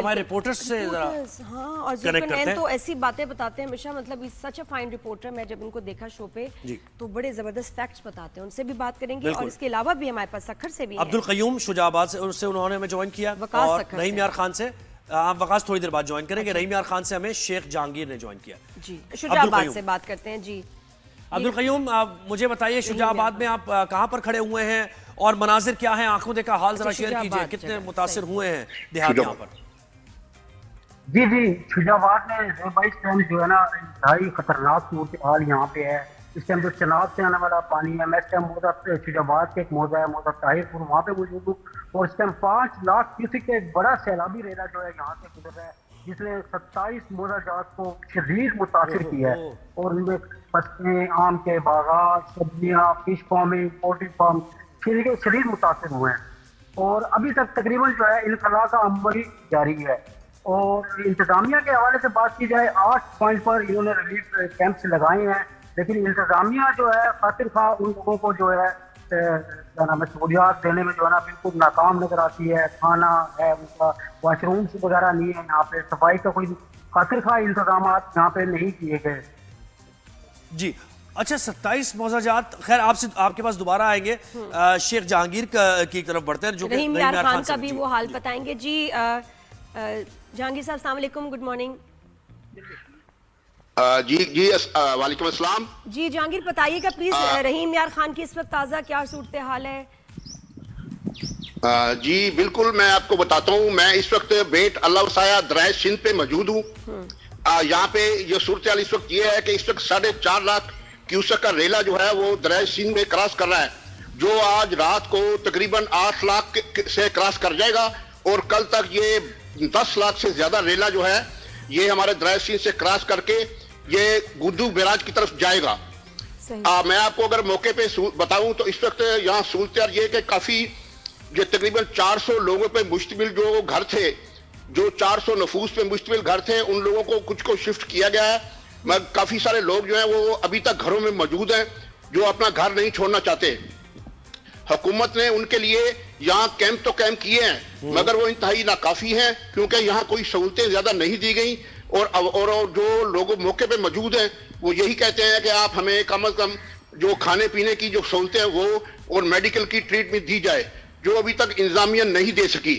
ہمارے رپورٹر سے ذرا ہاں، اور ذوالقرنین تو ایسی باتیں بتاتے ہیں ہمیشہ، مطلب سچ اے فائن رپورٹر. میں جب ان کو دیکھا شو پہ تو بڑے زبردست فیکٹس بتاتے ہیں. ان سے بھی بات کریں گے اور اس کے علاوہ بھی ہمارے پاس سکھر سے بھی ہیں. عبدالقیوم شجاع آباد سے انہوں نے ہمیں جوائن کیا، اور رحیم یار خان سے وقاص تھوڑی دیر بعد جوائن کریں گے. رحیم یار خان سے ہمیں شیخ جہانگیر نے جوائن کیا. جی شجاع آباد سے بات کرتے ہیں. جی عبدالقیوم مجھے بتائیے شجاع آباد میں آپ کہاں پر کھڑے ہوئے ہیں اور مناظر کیا ہیں؟ آنکھوں دیکھا حال ذرا شیئر کیجئے، کتنے متاثر ہوئے ہیں دیہات یہاں پر؟ جی شجاع آباد میں اس ٹائم جو ہے نا انتہائی خطرناک صورتحال یہاں پہ ہے. اس ٹائم جو چناب سے آنے والا پانی ہے، میں اس ٹائم شجاع آباد کے ایک موضع ہے موضع طاہر پور، وہاں پہ موجود ہوں، اور اس ٹائم 5 لاکھ کیوسک کا ایک بڑا سیلابی ریلا جو ہے یہاں سے گزر رہا ہے، جس نے 27 موضع جات کو شدید متاثر کیا ہے. اور ان میں فصلیں، آم کے باغات، سبزیاں، فش فارمنگ، پولٹری فارم شدید متاثر ہوئے ہیں. اور ابھی تک تقریباً جو ہے انخلاء کا عمل جاری ہے. اور انتظامیہ کے حوالے سے بات کی جائے 8 پوائنٹ پر انہوں نے ریلیف کیمپس لگائے ہیں، لیکن انتظامیہ جو ہے خاطر خواہ ان لوگوں کو جو ہے کیا نام ہے سہولیات دینے میں جو ہے نا بالکل ناکام نظر آتی ہے. کھانا ہے، ان کا واش رومس وغیرہ نہیں ہے یہاں پہ، صفائی کا کوئی خاطر خواہ انتظامات یہاں پہ نہیں کیے گئے. جی اچھا، 27 موضع جات. خیر آپ کے پاس دوبارہ آئیں گے. شیخ جہانگیر کی طرف بڑھتے ہیں جو کہ رحیم یار خان کا بھی وہ حال بتائیں گے. جی جہانگیر صاحب السلام علیکم، گڈ مارننگ. جی وعلیکم السلام. جی جہانگیر بتائیے گا پلیز رحیم یار خان کی اس وقت تازہ کیا صورتحال ہے؟ جی بالکل میں آپ کو بتاتا ہوں. میں اس وقت بیٹ اللہ وسایہ درائے سندھ پہ موجود ہوں. یہاں پہ یہ صورتحال اس وقت یہ ہے کہ اس وقت 4.5 لاکھ کیوسک کا ریلا جو ہے وہ درائے سندھ میں کراس کر رہا ہے، جو آج رات کو تقریباً 8 لاکھ سے کراس کر جائے گا، اور کل تک یہ 10 لاکھ سے زیادہ ریلا جو ہے یہ ہمارے درائے سندھ سے کراس کر کے یہ گڈو بیراج کی طرف جائے گا. میں آپ کو اگر موقع پہ بتاؤں تو اس وقت یہاں صورتحال یہ کہ کافی یہ تقریباً 400 لوگوں پہ مشتمل جو گھر تھے، جو 400 نفوس پہ مشتمل گھر تھے، ان لوگوں کو کچھ کو شفٹ کیا گیا ہے. کافی سارے لوگ جو ہیں وہ ابھی تک گھروں میں موجود ہیں جو اپنا گھر نہیں چھوڑنا چاہتے. حکومت نے ان کے لیے یہاں کیمپ تو کیمپ کیے ہیں، مگر وہ انتہائی ناکافی ہیں کیونکہ یہاں کوئی سہولتیں زیادہ نہیں دی گئیں. اور جو لوگ موقع پہ موجود ہیں وہ یہی کہتے ہیں کہ آپ ہمیں کم از کم جو کھانے پینے کی جو سہولتیں وہ اور میڈیکل کی ٹریٹمنٹ دی جائے، جو ابھی تک انتظامیہ نہیں دے سکی.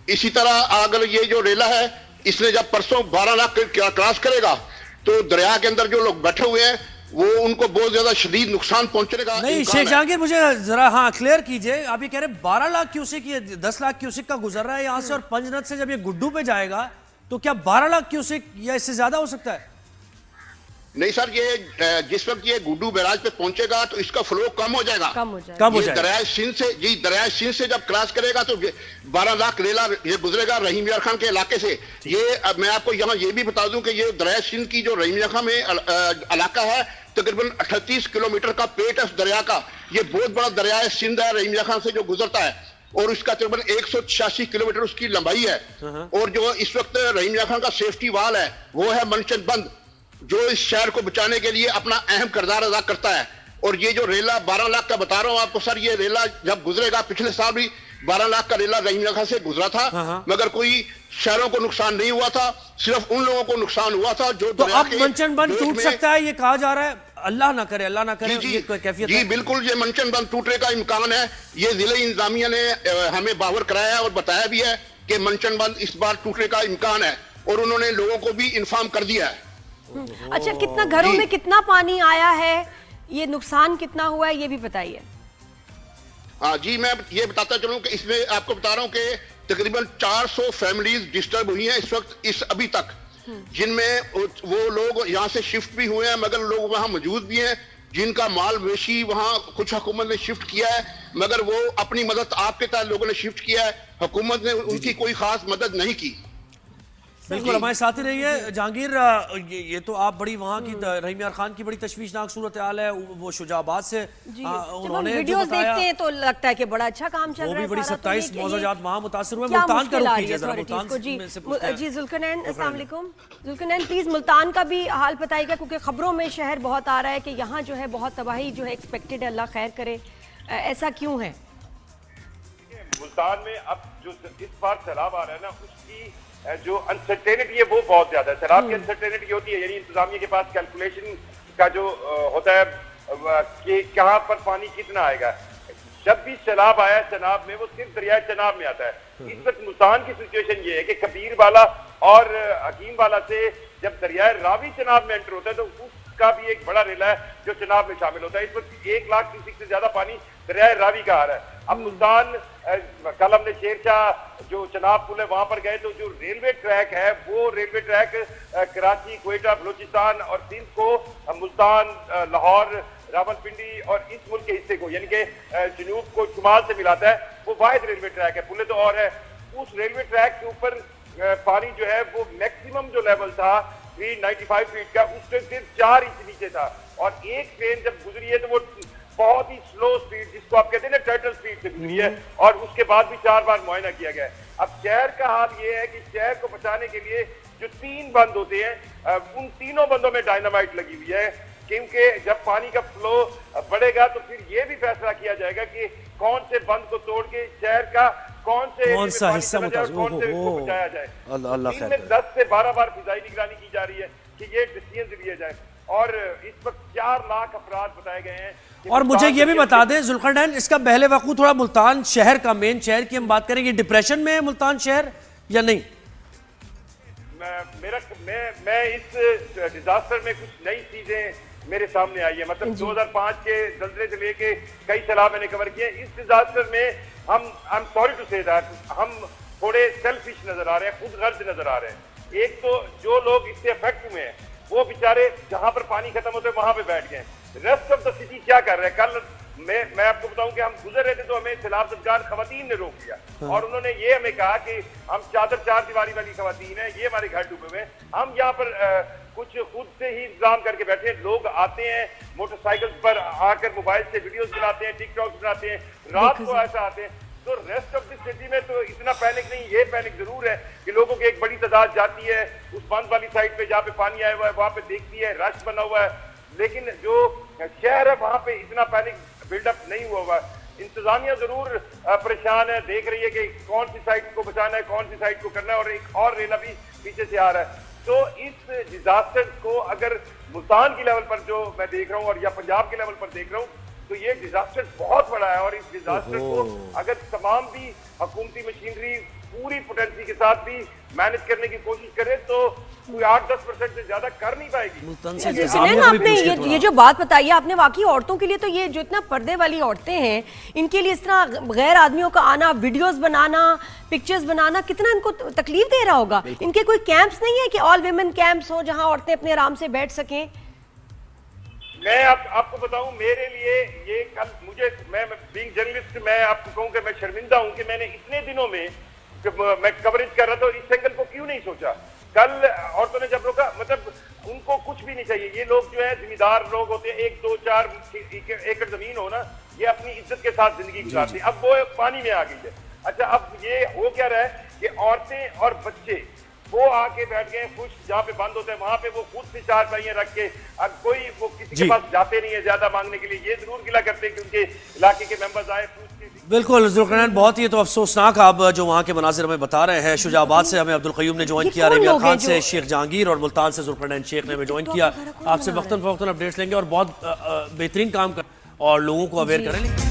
اسی طرح اگر یہ جو ریلا ہے اس نے جب پرسوں 12 لاکھ کراس کرے گا تو دریا کے اندر جو لوگ بیٹھے ہوئے ہیں وہ ان کو بہت زیادہ شدید نقصان پہنچنے کا نہیں. شیخ جہانگیر مجھے ذرا کلیئر کیجئے، آپ یہ کہہ رہے 12 لاکھ کیوسک، یہ 10 لاکھ کیوسک کا گزر رہا ہے یہاں سے، اور پنجنت سے جب یہ گڈو پہ جائے گا تو کیا 12 لاکھ کیوسک یا اس سے زیادہ ہو سکتا ہے؟ نہیں سر، یہ جس وقت یہ گڈو بیراج پہ پہنچے گا تو اس کا فلو کم ہو جائے گا. یہ دریائے سندھ سے جب کراس کرے گا تو 12 لاکھ ریلا یہ گزرے گا رحیم یار خان کے علاقے سے. یہ میں آپ کو یہاں یہ بھی بتا دوں کہ یہ دریائے سندھ کی جو رحیم یار خان میں علاقہ ہے تقریباً 38 کلومیٹر کا پیٹ ہے اس دریا کا. یہ بہت بڑا دریائے سندھ ہے رحیم یار خان سے جو گزرتا ہے، اور اس کا تقریباً 186 کلومیٹر اس کی لمبائی ہے. اور جو اس وقت رحیم یار خان کا سیفٹی وال ہے وہ ہے منشن بند، جو اس شہر کو بچانے کے لیے اپنا اہم کردار ادا کرتا ہے. اور یہ جو ریلا 12 لاکھ کا بتا رہا ہوں آپ کو سر، یہ ریلا جب گزرے گا، پچھلے سال بھی 12 لاکھ کا ریلا رحیم یار خان سے گزرا تھا، مگر کوئی شہروں کو نقصان نہیں ہوا تھا، صرف ان لوگوں کو نقصان ہوا تھا جو تو اب منشن بند ٹوٹ سکتا ہے، یہ کہا جا رہا ہے. اللہ نہ کرے یہ کیفیت. جی بالکل یہ منشن بند ٹوٹنے کا امکان ہے. یہ ضلع انتظامیہ نے ہمیں باور کرایا اور بتایا بھی ہے کہ منشن بند اس بار ٹوٹنے کا امکان ہے، اور انہوں نے لوگوں کو بھی انفارم کر دیا ہے. اچھا، کتنا گھروں میں کتنا پانی آیا ہے، یہ نقصان کتنا ہوا ہے، یہ بھی بتائیے. جی میں یہ بتاتا چلوں کہ اس میں آپ کو بتا رہا ہوں کہ تقریباً 400 فیملیز ڈسٹرب ہوئی ہیں اس وقت ابھی تک، جن میں وہ لوگ یہاں سے شفٹ بھی ہوئے ہیں، مگر لوگ وہاں موجود بھی ہیں جن کا مال ویشی وہاں کچھ حکومت نے شفٹ کیا ہے، مگر وہ اپنی مدد آپ کے تحت لوگوں نے شفٹ کیا ہے، حکومت نے ان کی کوئی خاص مدد نہیں کی. بالکل ہمارے ساتھ ہی رہیے. جہانگیر یہ تو آپ بڑی وہاں کی رحیم یار خان کی بڑی تشویشناک صورتحال ہے، وہ شجاع آباد سے انہوں نے جو ویڈیوز دیکھتے ہیں تو لگتا ہے کہ بڑا اچھا کام چل رہا ہے. وہ بھی بڑی 27 موضع جات وہاں متاثر ہوئے. ملتان کا رخ کیجئے ذرا. جی ذوالقرنین السلام علیکم. ذوالقرنین پلیز ملتان کا بھی حال بتائیے گا، کیونکہ خبروں میں شہر بہت آ رہا ہے کہ یہاں جو ہے بہت تباہی جو ہے ایکسپیکٹڈ ہے، اللہ خیر کرے. ایسا کیوں ہے؟ ملتان میں اب جو اس بار سیلاب آ رہا ہے نا، اس کی جو انسرٹینٹی ہے وہ بہت زیادہ ہے. سیلاب کی انسرٹینٹی ہوتی ہے, یعنی انتظامیہ کے پاس کیلکولیشن کا جو ہوتا ہے کہ کہاں پر پانی کتنا آئے گا. جب بھی سیلاب آیا چناب میں, وہ صرف دریائے چناب میں آتا ہے. اس وقت ملتان کی سچویشن یہ ہے کہ کبیر والا اور حکیم والا سے جب دریائے راوی چناب میں انٹر ہوتا ہے تو اس کا بھی ایک بڑا ریلا ہے جو چناب میں شامل ہوتا ہے. اس وقت 1 لاکھ کیوسک سے زیادہ پانی دریائے راوی کا آ رہا ہے. اب ملتان, کل ہم نے شیر شاہ جو چناب پل ہے وہاں پر گئے تو جو ریلوے ٹریک ہے وہ ریلوے ٹریک کراچی, کوئٹہ, بلوچستان اور سندھ کو ملتان, لاہور, راول پنڈی اور اس ملک کے حصے کو یعنی کہ جنوب کو شمال سے ملاتا ہے, وہ واحد ریلوے ٹریک ہے. پلے تو اور ہے. اس ریلوے ٹریک کے اوپر پانی جو ہے وہ میکسیمم جو لیول تھا 395 فیٹ کا, اس سے صرف 4 انچ نیچے تھا. اور ایک ٹرین جب گزری ہے تو وہ بہت ہی سلو سپیڈ, جس کو آپ کہتے ہیں نا ٹرٹل سپیڈ سے گزری ہے, اور اس کے بعد بھی 4 بار معائنہ کیا گیا ہے. اب شہر کا حال یہ ہے کہ شہر کو بچانے کے لیے جو 3 بند ہوتے ہیں, ان تینوں بندوں میں ڈائنامائٹ لگی ہوئی ہے, کیونکہ جب پانی کا فلو بڑھے گا تو پھر یہ بھی فیصلہ کیا جائے گا کہ کون سے بند کو توڑ کے شہر کا کون سا حصہ بچایا جائے. اللہ دن میں 10 سے 12 بار فضائی نگرانی کی جا رہی ہے کہ یہ ڈیسیژن لیے جائیں, اور اس وقت 4 لاکھ افراد بتائے گئے ہیں. اور مجھے یہ بھی بتا دیں ذوالقرنین, اس کا بہل وقوع تھوڑا ملتان شہر کا, مین شہر کی ہم بات کریں گے, ڈپریشن میں ہے ملتان شہر یا نہیں؟ میں اس ڈیزاسٹر میں کچھ نئی چیزیں میرے سامنے آئی ہے. مطلب 2005 کے زلزلے سے لے کے کئی سیلاب میں نے کور کیے. اس ڈیزاسٹر میں ہم سوری ٹو سے ہم تھوڑے سیلفش نظر آ رہے ہیں, خود غرض نظر آ رہے ہیں. ایک تو جو لوگ اس سے افیکٹ ہوئے ہیں وہ بیچارے جہاں پر پانی ختم ہوتے ہیں وہاں پہ بیٹھ گئے. ریسٹ آف دا سٹی کیا کر رہے ہیں؟ کل میں آپ کو بتاؤں کہ ہم گزر رہے تھے تو ہمیں سیلاب زدگار خواتین نے روک لیا, اور انہوں نے یہ ہمیں کہا کہ ہم چار دیواری والی خواتین ہیں, یہ ہمارے گھر ڈوبے ہوئے ہیں. ہم یہاں پر کچھ خود سے ہی انتظام کر کے بیٹھے ہیں. لوگ آتے ہیں موٹر سائیکل پر آ کر موبائل سے ویڈیوز بناتے ہیں, ٹک ٹاک بناتے ہیں, رات کو ایسا آتے ہیں. تو ریسٹ آف دی سٹی میں تو اتنا پینک نہیں. یہ پینک ضرور ہے کہ لوگوں کی ایک بڑی تعداد جاتی ہے اس بند والی سائڈ پہ جہاں پہ پانی آیا ہوا ہے, وہاں پہ دیکھتی ہے, رش بنا ہوا ہے. لیکن جو شہر ہے وہاں پہ اتنا پینک بلڈ اپ نہیں ہوا ہوا. انتظامیہ ضرور پریشان ہے, دیکھ رہی ہے کہ کون سی سائڈ کو بچانا ہے, کون سی سائڈ کو کرنا ہے, اور ایک اور ریلا بھی پیچھے سے آ رہا ہے. تو اس ڈیزاسٹر کو اگر ملتان کی لیول پر جو میں دیکھ رہا ہوں اور یا پنجاب کے لیول پر دیکھ رہا ہوں تو یہ ڈیزاسٹر بہت بڑا ہے. اور اس ڈیزاسٹر کو اگر تمام بھی حکومتی مشینری پوری پوٹینسی کے ساتھ بھی مینج کرنے کی کوشش کرے تو کوئی 8-10% سے زیادہ کر نہیں پائے گی. آپ نے یہ جو بات بتائی ہے آپ نے, واقعی عورتوں کے لیے تو یہ جو اتنا پردے والی عورتیں ہیں ان کے لیے اس طرح غیر آدمیوں کا آنا, ویڈیوز بنانا, پکچرز بنانا کتنا ان کو تکلیف دے رہا ہوگا. ان کے کوئی کیمپس نہیں ہے کہ آل ویمن کیمپس ہوں جہاں عورتیں اپنے آرام سے بیٹھ سکیں؟ میں آپ کو بتاؤں, میرے لیے یہ کل میں بینگ جرنلسٹ میں آپ کو کہوں کہ میں شرمندہ ہوں کہ میں نے اتنے دنوں میں میں کوریج کر رہا تھا اور اس اینگل کو کیوں نہیں سوچا. کل عورتوں نے جب روکا, مطلب ان کو کچھ بھی نہیں چاہیے. یہ لوگ جو ہے زمیندار لوگ ہوتے ہیں, 1-2-4 ایکڑ زمین ہو نا, یہ اپنی عزت کے ساتھ زندگی گزارتے ہیں. اب وہ پانی میں آ گئی ہے. اچھا اب یہ ہو کیا رہا ہے کہ عورتیں اور بچے وہ آ کے بیٹھ گئے خوش, جہاں پہ بند ہوتے ہیں وہاں پہ وہ خود سے 4 پہیے رکھ کے, اب کوئی وہ کسی کے پاس جاتے نہیں ہے زیادہ مانگنے کے لیے. یہ ضرور گلا کرتے ہیں کہ ان کے علاقے کے ممبرز آئے پوچھ کے. بالکل ذوالقرنین, بہت ہی تو افسوسناک آپ جو وہاں کے مناظر ہمیں بتا رہے ہیں. شجاع آباد سے ہمیں عبدالقیوم نے جوائن کیا, ربیہ خان سے شیخ جہانگیر, اور ملتان سے ذوالقرنین شیخ نے ہمیں جوائن کیا. آپ سے وقتاً فوقتاً اپڈیٹس لیں گے اور بہت بہترین کام کر اور لوگوں کو اویئر کریں.